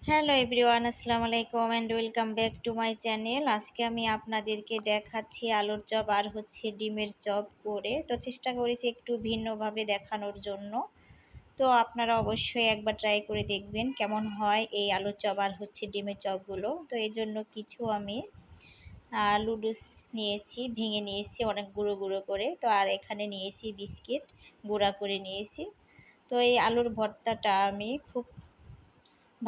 Hello everyone, আসসালামু আলাইকুম and welcome back to my channel. আজকে আমি আপনাদেরকে দেখাচ্ছি আলুর চপ আর ডিমের চপ করে। তো চেষ্টা করেছি একটু ভিন্নভাবে দেখানোর জন্য। তো আপনারা অবশ্যই একবার ট্রাই করে দেখবেন কেমন হয় এই আলুর চপ আর ডিমের চপগুলো। তো এই জন্য কিছু আমি লুডুস নিয়েছি, ভেঙে নিয়েছি অনেক গুঁড়ো গুঁড়ো করে। তো আর এখানে নিয়েছি বিস্কিট, গুঁড়া করে নিয়েছি। তো এই আলুর ভর্তাটা আমি খুব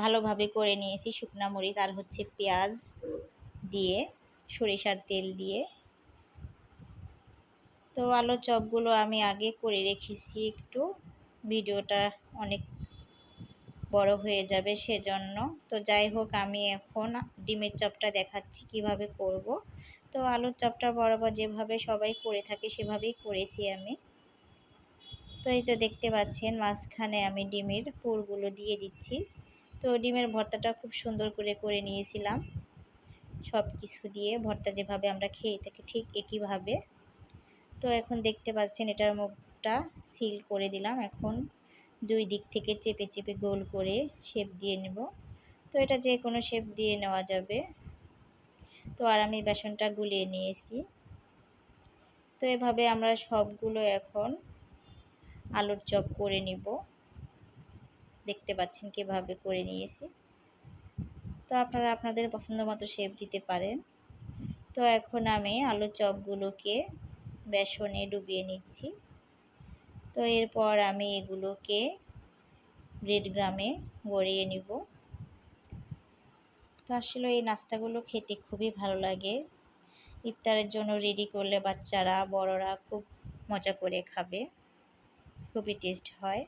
ভালোভাবে করে নিয়েছি শুকনা মরিচ আর পেঁয়াজ দিয়ে, সরিষার তেল দিয়ে। তো আলুর চপগুলো আমি আগে করে রেখেছি, একটু ভিডিওটা অনেক বড় হয়ে যাবে সেজন্য। তো যাই হোক, আমি এখন ডিমের চপটা দেখাচ্ছি কিভাবে করব। তো আলুর চপটা বরাবর যেভাবে সবাই করে থাকে সেভাবেই করেছি আমি। তো এই তো দেখতে পাচ্ছেন মাঝখানে আমি ডিমের পুরগুলো দিয়ে দিচ্ছি। তো ডিমের ভর্তাটা খুব সুন্দর করে করে নিয়েছিলাম, সব কিছু দিয়ে ভর্তা যেভাবে আমরা খেয়ে থাকি ঠিক একইভাবে। তো এখন দেখতে পাচ্ছেন এটার মুখটা সিল করে দিলাম। এখন দুই দিক থেকে চেপে চেপে গোল করে শেপ দিয়ে নেব। তো এটা যে কোনো শেপ দিয়ে নেওয়া যাবে। তো আর আমি বেসনটা গুলিয়ে নিয়েছি। তো এভাবে আমরা সবগুলো এখন আলুর চপ করে নিব। দেখতে পাচ্ছেন কিভাবে করে নিয়েছি। তো আপনারা আপনাদের পছন্দ মতো শেপ দিতে পারেন। তো এখন আমি আলুর চপগুলোকে বেসনে ডুবিয়ে নিচ্ছি। তো এরপর আমি এগুলোকে ব্রেড গ্রামে গড়িয়ে নিব। তো আসলে এই নাস্তাগুলো খেতে খুবই ভালো লাগে। ইফতারের জন্য রেডি করলে বাচ্চারা বড়রা খুব মজা করে খাবে, খুবই টেস্ট হয়।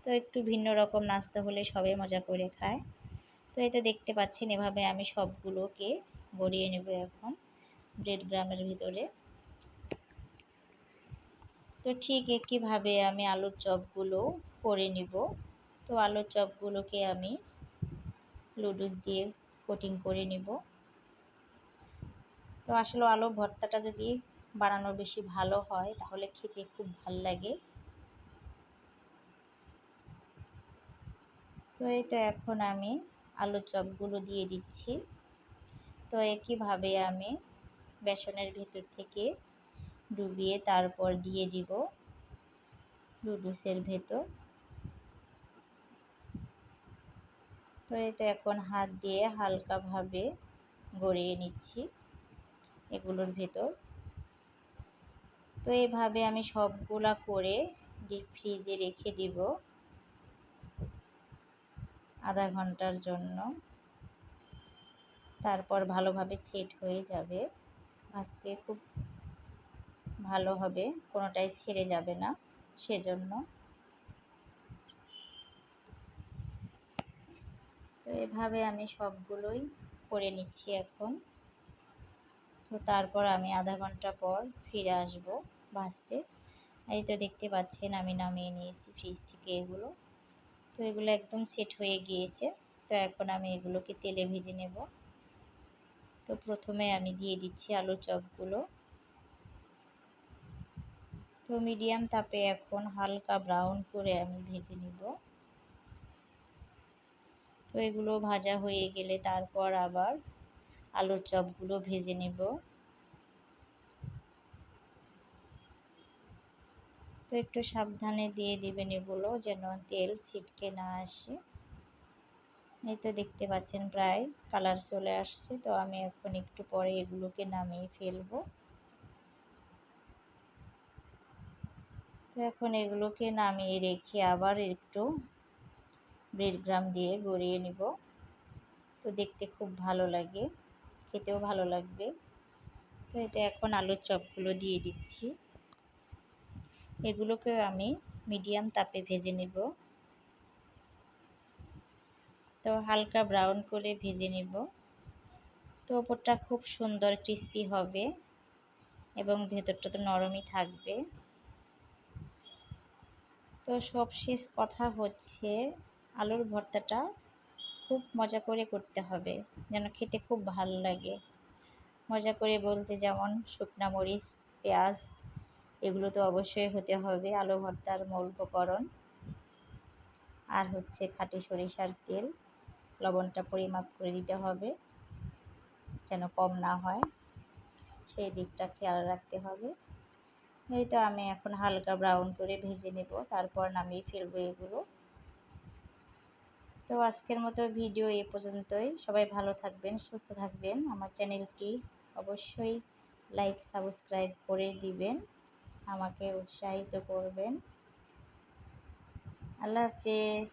তো একটু ভিন্ন রকম নাস্তা হলে সবাই মজা করে খায়। তো এই তো দেখতে পাচ্ছেন এভাবে আমি সবগুলোকে গড়িয়ে নেব এখন ব্রেড গ্রামের ভিতরে। তো ঠিক একইভাবে আমি আলুর চপগুলো করে নিব। তো আলুর চপগুলোকে আমি লুডুস দিয়ে কোটিং করে নিব। তো আসলে আলু ভর্তাটা যদি বানানো বেশি ভালো হয় তাহলে খেতে খুব ভালো লাগে। তো এই তো এখন আমি আলুর চপগুলো দিয়ে দিচ্ছি। তো একইভাবে আমি বেসনের ভেতর থেকে ডুবিয়ে তারপর দিয়ে দিব লুডুসের ভেতর। তো এই তো এখন হাত দিয়ে হালকাভাবে গড়িয়ে নিচ্ছি এগুলোর ভেতর। তো এইভাবে আমি সবগুলা করে ডিপ ফ্রিজে রেখে দিব আধা ঘন্টার জন্য। তারপর ভালোভাবে সেট হয়ে যাবে, ভাজতে খুব ভালো হবে, কোনোটাই ছেড়ে যাবে না সেজন্য। তো এভাবে আমি সবগুলোই করে নিচ্ছি এখন। তো তারপর আমি আধা ঘন্টা পর ফিরে আসব ভাজতে। এই তো দেখতে পাচ্ছেন আমি নামিয়ে নিয়েছি ফ্রিজ থেকে এগুলো। তো এগুলো একদম সেট হয়ে গিয়েছে। তো এখন আমি এগুলোকে তেলে ভেজে নেব। তো প্রথমে আমি দিয়ে দিচ্ছি আলুর চপগুলো। তো মিডিয়াম তাপে এখন হালকা ব্রাউন করে আমি ভেজে নিব। তো এগুলো ভাজা হয়ে গেলে তারপর আবার আলুর চপগুলো ভেজে নেব। তো একটু সাবধানে দিয়ে দিবেন এগুলো যেন তেল ছিটকে না আসে। এই তো দেখতে পাচ্ছেন প্রায় কালার চলে আসছে। তো আমি এখন একটু পরে এগুলোকে নামিয়ে ফেলবো। তো এখন এগুলোকে নামিয়ে রেখে আবার একটু ব্রেড গ্রাম দিয়ে গড়িয়ে নিব। তো দেখতে খুব ভালো লাগে, খেতেও ভালো লাগবে। তো এটা এখন আলুর চপগুলো দিয়ে দিচ্ছি। এগুলোকে আমি মিডিয়াম তাপে ভেজে নেব। তো হালকা ব্রাউন করে ভেজে নেব। তো ওপরটা খুব সুন্দর ক্রিস্পি হবে এবং ভেতরটা তো নরমই থাকবে। তো সবশেষ কথা হচ্ছে আলুর ভর্তাটা খুব মজা করে করতে হবে যেন খেতে খুব ভালো লাগে। মজা করে বলতে যেমন শুকনা মরিচ, পেঁয়াজ এগুলো তো অবশ্যই হতে হবে আলু ভর্তার মূল উপকরণ। আর খাঁটি সরিষার তেল। লবণটা পরিমাপ করে দিতে হবে, যেন কম না হয়, সেই দিকটা খেয়াল রাখতে হবে। এই তো আমি এখন হালকা ব্রাউন করে ভেজে নেব, তারপর নামিয়ে ফেলবো এগুলো। তো আজকের মতো ভিডিও এ পর্যন্তই। সবাই ভালো থাকবেন, সুস্থ থাকবেন। আমার চ্যানেলটি অবশ্যই লাইক সাবস্ক্রাইব করে দিবেন, আমাকে উৎসাহিত করবেন। আল্লাহ হাফেজ।